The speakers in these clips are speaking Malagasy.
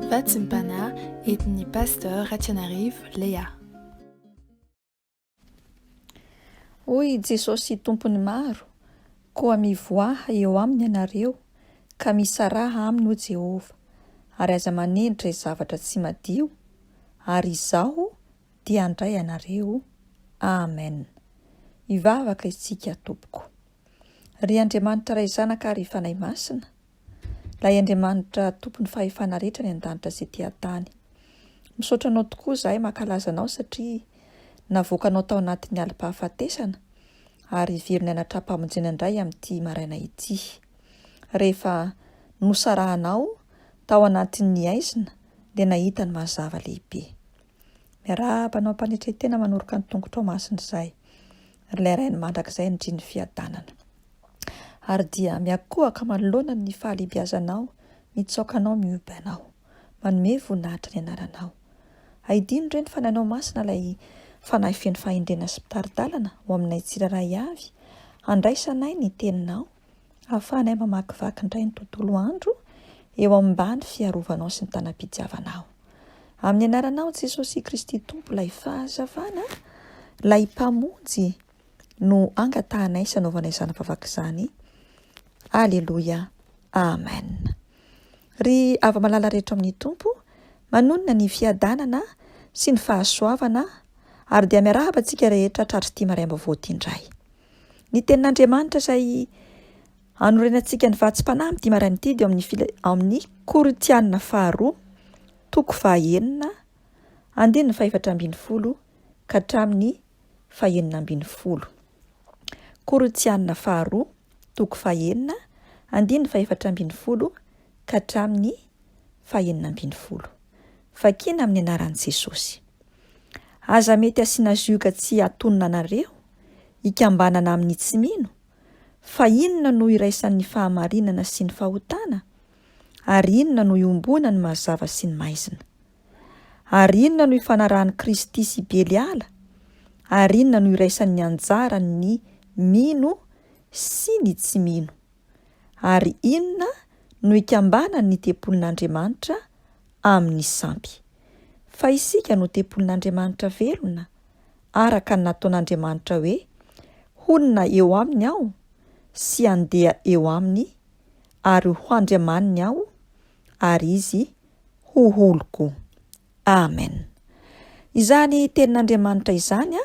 Vatsympana entin'ny pasteur Ratsianarivo Léa. Hoy Jesosy tompony maro, koa mivoaha eo aminy ianareo, ka misaraha aminy ho Jehova, ary aza manendry zavatra tsy madio, ary izaho dia andray anareo. Amen. Ivavaka isika tompoko. Ry Andriamanitra ray zanaka ary fanahy masina, lay Andriamanitra tompon'ny fahefana rehetra ny an-danitra sy ety an-tany. Misaotra anao tokoa izahay mankalaza anao satria navoakanao tao anatin'ny alim-pahafatesana ary velona anatrapam-monjena indray amin'ity maraina ity. Rehefa nosarahanao tao anatin'ny aizina dia nahita ny mazava lehibe. Miarahaba anao mpanetretena manoroka ny tongotrao masina izay. Ilay ray ny mandrakizay indriny fiadanana. Ary dia miakohaka manoloana ny fahalehibiazanao, mitsaokanao mioby anao, manome voninahitra ny anaranao. Aidino ireny fanahinao masina ilay fanahy feno fahendrena sy mpitaridalana ho aminay tsiraray avy, andraisanay ny teninao, ahafahanay mamakivaky indray ny tontolo andro eo ambany fiarovanao sy ny tanam-pitiavanao. Amin'ny anaranao Jesosy Kristy Tompo ilay fahazavana, ilay mpamonjy no angatahanay sy anaovanay izany vavaka izany. Aleluia. Amen. Ry ava-malala rehetra amin'ny Tompo, manonina ny fiadanana sy ny fahasoavana, ary dia miarahaba antsika rehetra tratry ity maraim-baovao ity indray. Ny tenin'Andriamanitra izay anorenantsika ny vatsim-panahy amin'ity maraina ity dia amin'ny Korintianina faharoa, toko fahaenina, andininy fahaefatra ambin'ny folo ka hatramin'ny fahaenina ambin'ny folo. Korintianina faharoa, toko fahaenina, andininy fahaefatra ambin'ny folo ka hatramin'ny fahaenina ambin'ny folo. Vakiana amin'ny anaran'i Jesosy. Aza mety asiana zioka tsy atonina anareo, ikambanana amin'ny tsy mino, fa inona no iraisan'ny fahamarinana sy ny fahotana, ary inona no iombona ny mazava sy ny maizina, ary inona no ifanarahan'i Kristy sy Beliala, ary inona no iraisan'ny anjara ny mino sy ny tsy mino, ary inona no ikambanany ny tempolin'Andriamanitra amin'ny sampy. Fa isika no tempolin'Andriamanitra velona, araka ny nataon'Andriamanitra hoe honina eo aminy aho sy andeha eo aminy, ary ho andriamaniny aho ary izy ho oloko. Amen. Izany tenin'Andriamanitra izany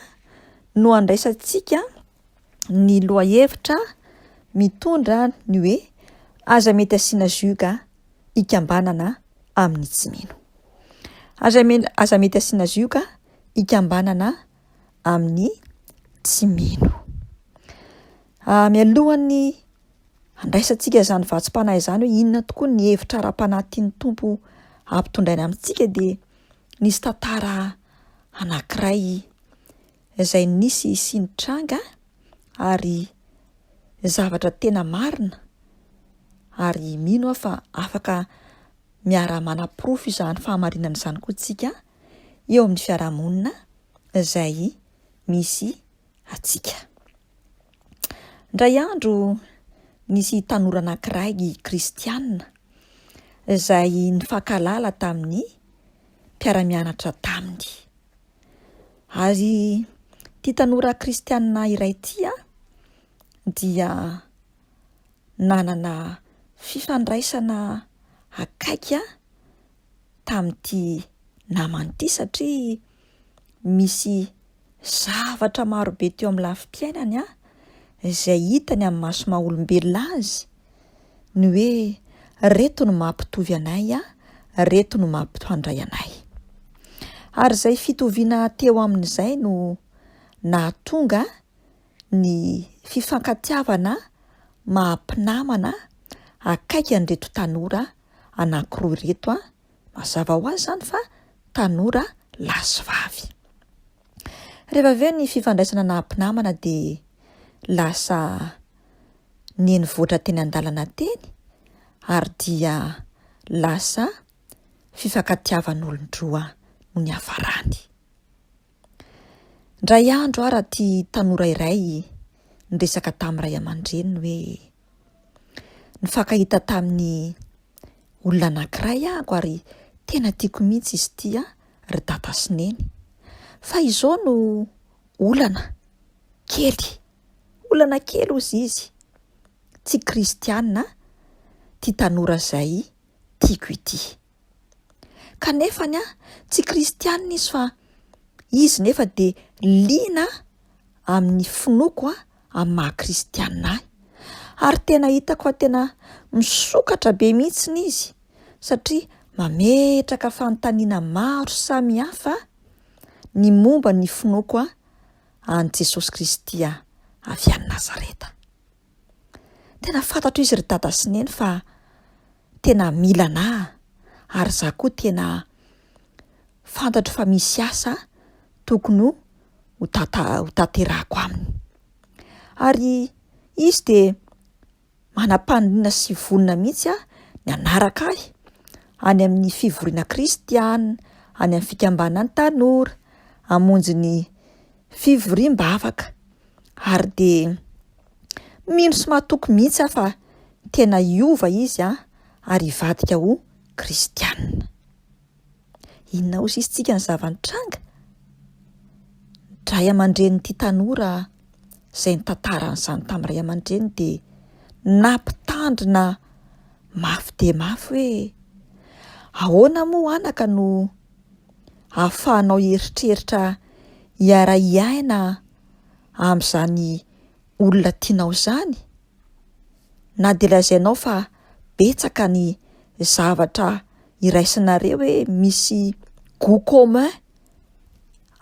no andraisantsika ny lohahevitra mitondra ny hoe aza mety asiana zioka ikambanana amin'ny tsy mino. Aza mety asiana zioka ikambanana amin'ny tsy mino. Mialohan'ny andraisantsika izany vatsim-panahy izany hoe inona tokoa ny hevitra ara-panahy tian'ny Tompo ampitondraina amintsika dia nisy tantara anankiray izay nisy sy nitranga ary zavatra tena marina, ary mino aho fa afaka miara-manaporofo izany fahamarinana izany koa tsika eo amin'ny fiarahamonina izay misy atsika. Indray andro nisy tanora anankiray kristianina izay nifankalala tamin'ny mpiara-mianatra taminy. Ary ity tanora kristianina iray ity dia nanana fifandraisana akaiky tamin'ity namany ity satria misy zavatra maro be teo amin'ny lafim-piainany izay hitany amin'ny maso maha-olombelona azy ny hoe reto no mampitovy anay, reto no mampifandray anay. Ary izay fitoviana teo amin'izay no nahatonga ny fifankatiavana mahampinamana akaiky an'ireto tanora anankiroa ireto. Mazava ho azy izany fa tanora lahy sy vavy. Rehefa avy eo ny fifandraisana nahampinamana dia lasa nenivoatra teny an-dalana teny, ary dia lasa fifankatiavan'olon-droa no ny hafarany. Indray andro ara ty tanora iray niresaka tamin'ny ray aman-dreniny hoe nifankahita tamin'ny olona anankiray ary tena tiako mihitsy izy ity ry dada sy neny. Fa izao no olana kely ozy izy. Tsy kristianina ty tanora zay tiako ity. Kanefany tsy kristianina izy fa izy nefa de liana amin'ny finoako amin'ny maha-kristianina ahy. Ary tena hitako fa tena misokatra be mihitsiny izy satria mametraka fanontaniana maro samihafa ny momba ny finoako an Jesosy Kristy avy any Nazareta. Tena fantatro izy ry dada sy neny fa tena mila anahy ary za koa tena fantatro fa misy asa tokony ho tanterahako aminy. Ary izy de manam-pandiniana sy vonina mihitsy ny anaraka ahy any amin'ny fivoriana kristiana, any amin'ny fikambanan'ny tanora, hamonjy ny fivoriam-bavaka. Ary de mino sy mahatoky mihitsy fa tena hiova izy ary hivadika ho kristianina. Inona ozy izy tsika ny zava-nitranga? Ray aman-drenin'ity tanora izay nitantaran'izany tamin'ny ray aman-dreny de nampitandrina mafy de mafy hoe ahoana moa anaka no ahafahanao eritreritra hiara-hiaina amin'izany olona tianao zany, na de lazainao fa betsaka ny zavatra iraisinareo hoe misy goût commun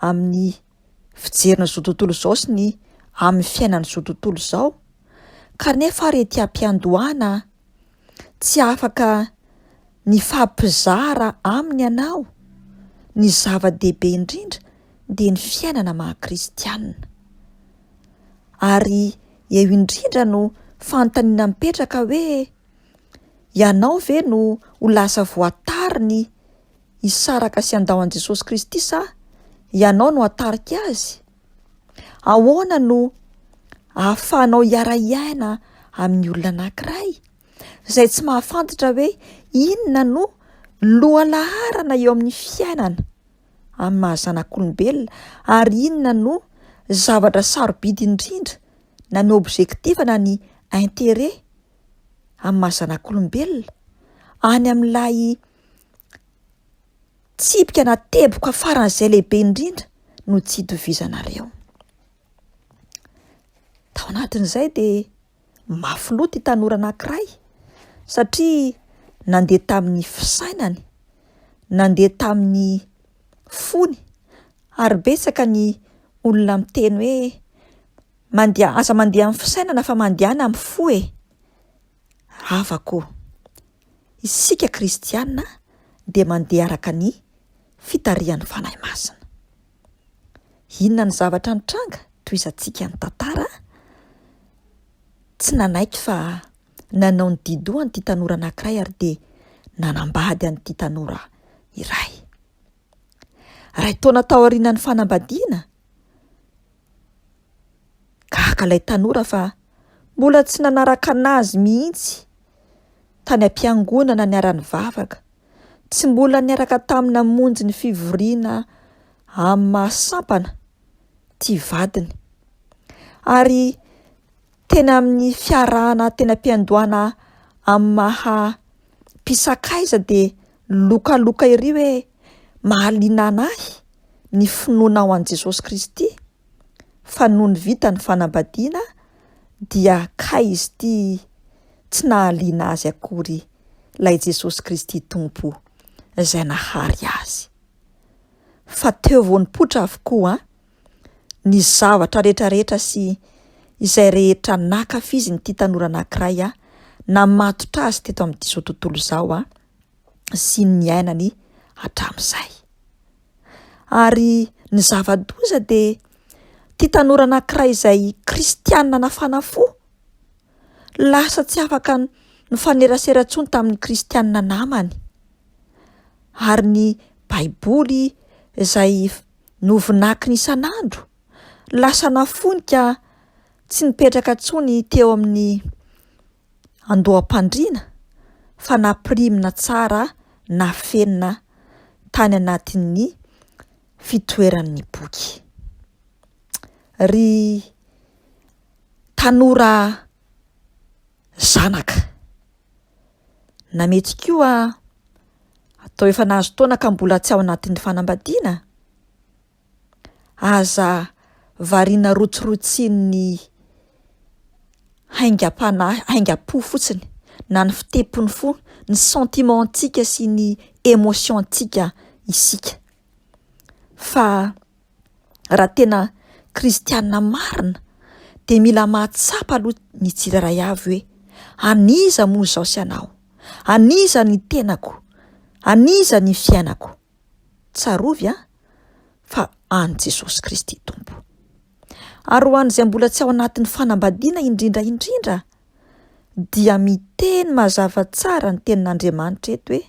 amin'ny fijerina zao tontolo izao sy ny amin'ny fiainana zao tontolo izao, kanefa rety am-piandohana tsy afaka ny fampizara aminy ianao ny zava-dehibe indrindra de ny fiainana maha-kristianina. Ary eo indrindra no fanontaniana mipetraka hoe ianao ve no ho lasa voatariny hisaraka sy handahoan'i Jesosy Kristy sa ianao no hatarika azy? Ahoana no ahafahanao hiara-hiaina amin'ny olona anankiray izay tsy mahafantatra hoe inona no lohalaharana eo amin'ny fiainana amin'ny mahazanak'olombelona ary inona no zavatra sarobidy indrindra na ny objectif na ny intérêt amin'ny mahazanak'olombelona any amin'ilay tsipika na teboka faran'izay lehibe indrindra no tsy hitovizanareo. Tao anatin'izay de mafy loha ty tanora anankiray satria nandeha tamin'ny fisainany, nandeha tamin'ny fony ary betsaka ny olona miteny hoe aza mandeha amin'ny fisainana fa mandehana amin'ny fo e. Havako, isika kristianina de mandeha araka ny fitarihan'ny fanahy masina. Inona ny zavatra nitranga toy izantsika ny tantara? Tsy nanaiky fa nanao ny didohany ty tanora anankiray ary de nanambady an'ity tanora iray. Ray taona tao aorianan'ny fanambadiana, gaga ilay tanora fa mbola tsy nanaraka anazy mihitsy tany am-piangonana niara-ny vavaka, tsy mbola niaraka tamin'ny namonjy ny fivoriana amin'ny mahasampana ty vadiny. Ary tena amin'ny fiarahana tena am-piandohana amin'ny maha-pisakaiza de lokaloka ery hoe mahaliana anahy ny finoana ao an' Jesosy Kristy, fa noho ny vita ny fanambadiana dia kay izy ty tsy nahaliana azy akory lay Jesosy Kristy tompo izay nahary azy. Fa teo vao nipoitra avokoa ny zavatra rehetrarehetra sy izay rehetra nankafiziny ity tanora anankiray namatotra azy teto amin'ity zao tontolo izao sy ny ainany hatramin'izay. Ary ny zava-doza de ty tanora anankiray izay kristianina nafana fo lasa tsy afaka ny fanerasera intsony tamin'ny kristianina namany. Ary ny baiboly izay novinakiny isan'andro lasa nafonika tsy nipetraka intsony teo amin'ny andoham-pandriana fa napirimina tsara, nafenina tany anatin'ny fitoeran'ny boky. Ry tanora zanaka, na mety koa atao efa nahazo taona ka mbola tsy ao anatin'ny fanambadiana, aza variana rotsorotsian'ny haingam-po fotsiny, na ny fitepony fo, ny sentimentsika sy ny émotiontsika isika. Fa raha tena kristianina marina dia mila mahatsapa aloha ny tsirairay avy hoe aniza moa izao sy anao, aniza ny tenako, aniza ny fiainako. Tsarovy fa an Jesosy Kristy Tompo. Ary ho an'izay mbola tsy ao anatin'ny fanambadiana indrindra dia miteny mazava tsara ny tenin'Andriamanitra eto hoe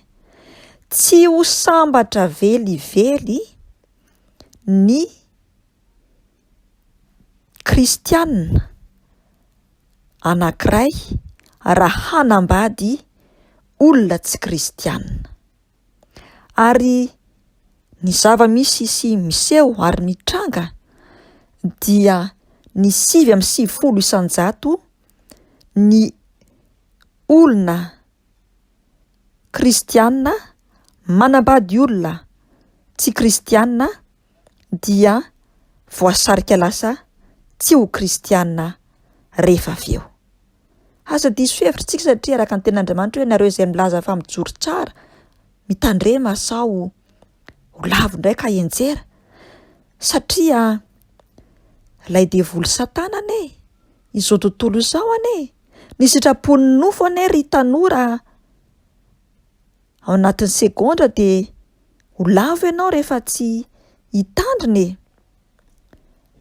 tsy ho sambatra velively ny kristianina anankiray raha hanambady olona tsy kristianina. Ary ny zava-misy sy miseho ary mitranga dia ny 750 isan-jato ny olona kristianina manambady olona tsy kristianina dia voasarika lasa tsy ho kristianina rehefa avy eo. Aza diso hevitra satria araka ny ten'Andriamanitra hoe nareo izay milaza fa mijoro tsara, mitandrema sao ho lavo indray ka enjera, satria ilay devoly Satana ane, izao tontolo izao ane, ny sitrapony nofo ane ry tanora ao anatin'ny segondra dia ho lavo ianao rehefa tsy hitandrina.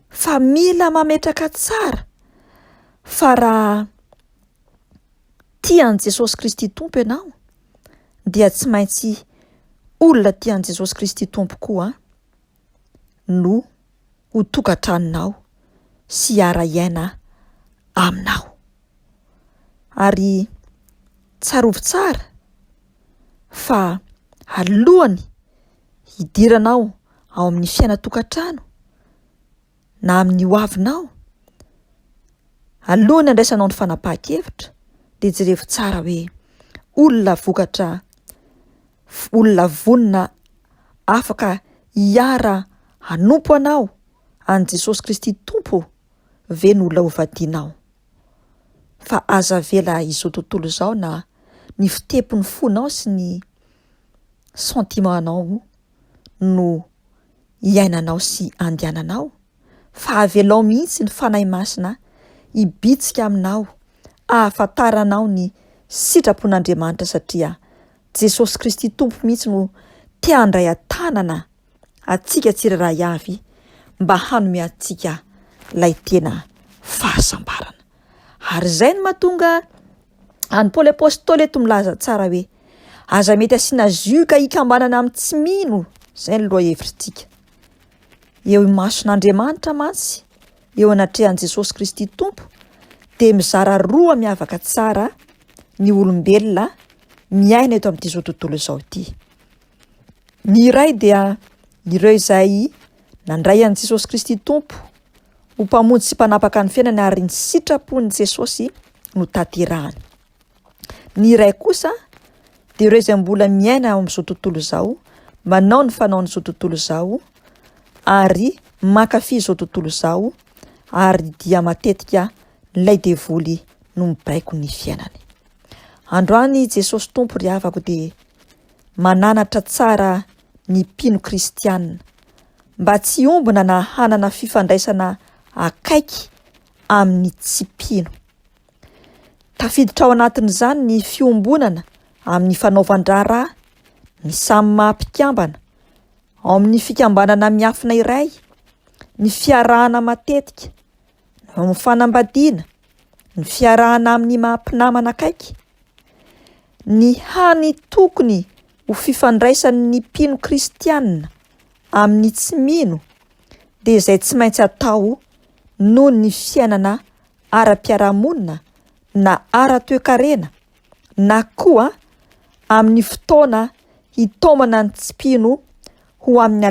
Fa mila mametraka tsara fa raha tian'i Jesosy Kristy Tompo ianao dia tsy maintsy olona tian'i Jesosy Kristy Tompo koa no ho tokantranonao sy ara-iaina aminao. Ary tsarovy tsara fa alohany hidiranao ao amin'ny fiaina-tokantrano na amin'ny hoavinao, alohany andraisanao ny fanapahan-kevitra dia jerevy tsara hoe olona vokatra, olona vonina afaka hiara hanompo anao an Jesosy Kristy Tompo ve ny olona hovadianao. Fa aza vela izao tontolo izao na ny fitepony fonao sy ny sentimentanao no hiainanao sy andehananao, fa avelao mihitsy ny fanahy masina hibitsika aminao, ahafantaranao ny sitrapon'Andriamanitra, satria Jesosy Kristy Tompo mihitsy no te handray an-tanana atsika tsirairay avy mba hanome antsika ilay tena fahasambarana. Ary izay no mahatonga any Paoly Apôstôly eto milaza tsara hoe aza mety asiana zioka hikambanana amin'ny tsy mino, izay ny lohahevitrintsika. Eo mason'Andriamanitra mantsy, eo anatrehan'i Jesosy Kristy Tompo dia mizara roa miavaka tsara ny olombelona miaina eto amin'ity zao tontolo izao ity. Ny iray dia ireo izay nandray an'i Jesosy Kristy Tompo ho mpamonjy sy mpanapaka ny fiainany ary ny sitrapon'i Jesosy no tanterahany. Ny iray kosa dia ireo izay mbola miaina ao amin'izao tontolo izao, manao ny fanaon'izao tontolo izao ary mankafy izao tontolo izao, ary dia matetika ilay devoly no mibaiko ny fiainany. Androany Jesosy Tompo ry havako dia mananatra tsara ny mpino kristianina mba tsy ombina na hanana fifandraisana akaiky amin'ny tsy mpino. Tafiditra ao anatin'izany ny fiombonana amin'ny fanaovan-draharaha, ny samy maha-mpikambana, ao amin'ny fikambanana miafina iray, ny fiarahana matetika, ao amin'ny fanambadiana, ny fiarahana amin'ny maha-mpinamana akaiky, ny hany tokony ho fifandraisan'ny mpino kristianina amin'ny tsy mino dia izay tsy maintsy atao noho ny fiainana ara-piarahamonina na ara-toekarena, na koa amin'ny fotoana hitaomana ny tsy mpino ho amin'ny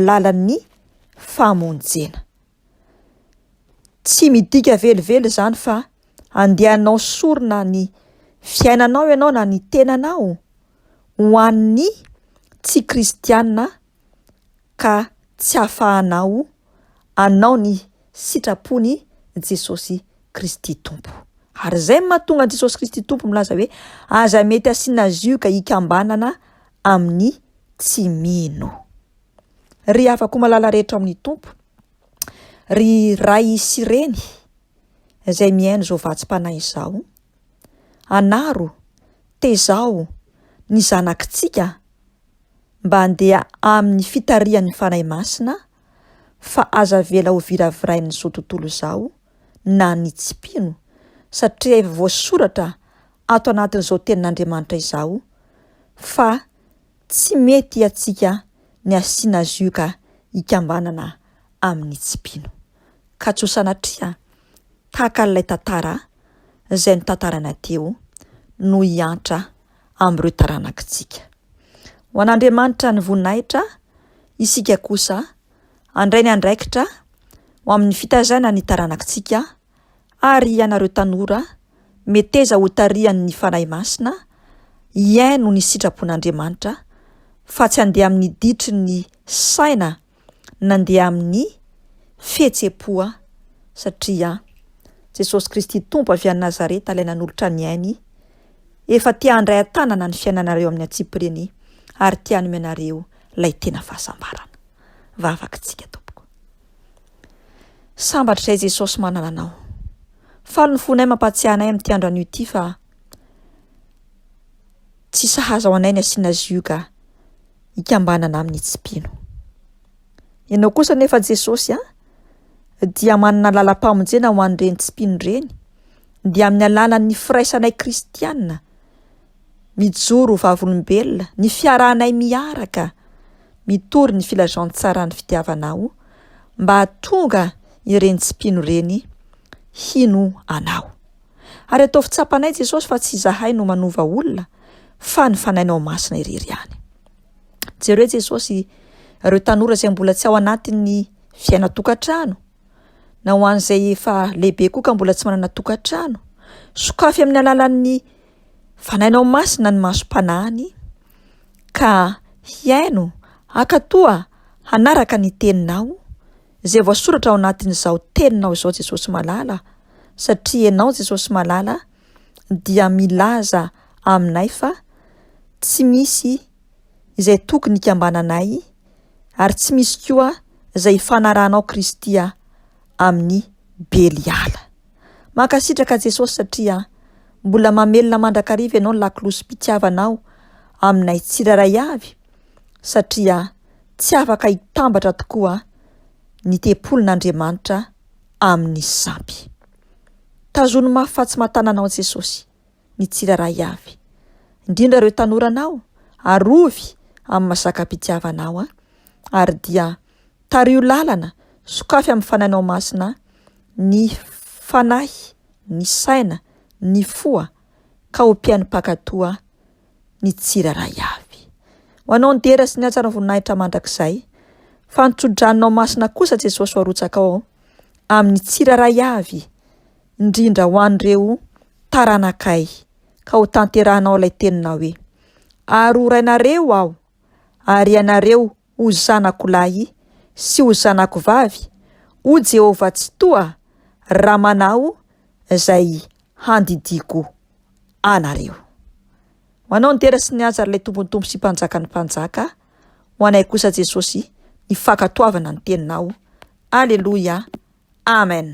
lalan'ny famonjena. Tsy midika velively zany fa andehanao sorona ny fiainanao ianao na ny tenanao ho an'ny tsy kristianina ka tsy hahafahanao anao ny sitrapony Jesosy Kristy Tompo. Ary zay mahatonga Jesosy Kristy Tompo milaza hoe aza mety asiana zioka hikambanana amin'ny tsy mino. Ry afaka malala rehetra amin'ny Tompo, ry ray sy reny izay mihaino zao vatsim-panahy izao, anaro tezao ny zanakitsika mba handeha amin'ny fitarian'ny fanahy masina, fa aza vela ho viravirain'izao tontolo izao na ny tsipino, satria efa voasoratra ato anatin'izao tenin'Andriamanitra izao fa tsy mety atsika ny asiana zioka hikambanana amin'ny tsipino. Ka tsy ho sanatria tahaka ilay tantara izay nitantarana teo no hiantra amin'ireo taranakitsika. Ho an'Andriamanitra ny voninahitra, isika kosa andray ny andraikitra ho amin'ny fitazana ny taranakitsika, ary ianareo tanora meteza ho tarian'ny fanahy masina, hiaino ny sitrapon'Andriamanitra, fa tsy handeha amin'ny ditry ny saina, nandeha amin'ny fihetsem-po, satria Jesosy Kristy Tompo avy any Nazareta ilay nanolotra ny ainy, efa tia handray an-tanana ny fiainanareo amin'ny atsipireny ary tia hanome anareo ilay tena fahasambarana. Vavakitsika tompoko. Sambatra izay Jesosy manana anao. Falo ny fonay mampatsiahy anay amin'ity andro anio ity fa tsy sahaza ho anay ny asiana zioka hikambanana amin'ny tsipino. Ianao kosa nefa Jesosy dia manana lalam-pamonjena ho an'ireny tsipino ireny, dia amin'ny alalan'ny firaisanay kristianina, mijoro vavolombelona, ny fiarahanay miaraka, mitory ny filazantsara ny fitiavanao, mba hahatonga ireny tsipino ireny hino anao. Ary atao fitsapanay Jesosy fa tsy izahay no manova olona, fa ny fanahinao masina irery ihany. Jereo Jesosy ireo tanora izay mbola tsy ao anatin'ny fiaina-tokantrano, na ho an'izay efa lehibe koa ka mbola tsy manana tokantrano, sokafy amin'ny alalan'ny fanahinao masina ny masom-panahiny, ka hiaino hakatoa hanaraka ny teninao izay voasoratra ao anatin'izao teninao izao Jesosy malala, satria ianao Jesosy malala dia milaza aminay fa tsy misy izay tokony hikambananay, ary tsy misy koa izay fanarahanao Kristia amin'ny Beliala. Mankasitraka Jesosy satria mbola mamelona mandrakariva ianao ny lakolosy mpitiavanao aminay tsiraray avy, satria tsy afaka hitambatra tokoa ny tempolon'Andriamanitra amin'ny sampy. Tazony mafy fa tsy mahatananao Jesosy ny tsiraray avy. Indrindra ireo tanoranao, arovy amin'ny mazaka-pitiavanao, ary dia tario lalana, sokafy amin'ny fanahinao masina, ny fanahy, ny saina, ny foa, ka ho mpiaino-pakatoa ny tsiraray avy. Ho anao ndera sy ny atsara voninahitra mandrakizay, fa nitso-dranonao masina kosa Jesosy ho arotsakao amin'ny tsiraray avy, indrindra ho an'ireo taranakay, ka ho tanterahanao ilay teninao hoe: ary ho rainareo aho, ary ianareo ho zanako lahy sy ho zanako vavy, ho Jehovah tsy toa raha manao izay handidiko anareo. Ho anao ndera sy ny aza ilay tompontompo sy mpanjakany mpanjaka, ho anay kosa Jesosy ny fankatoavana ny teninao. Aleluia. Amen.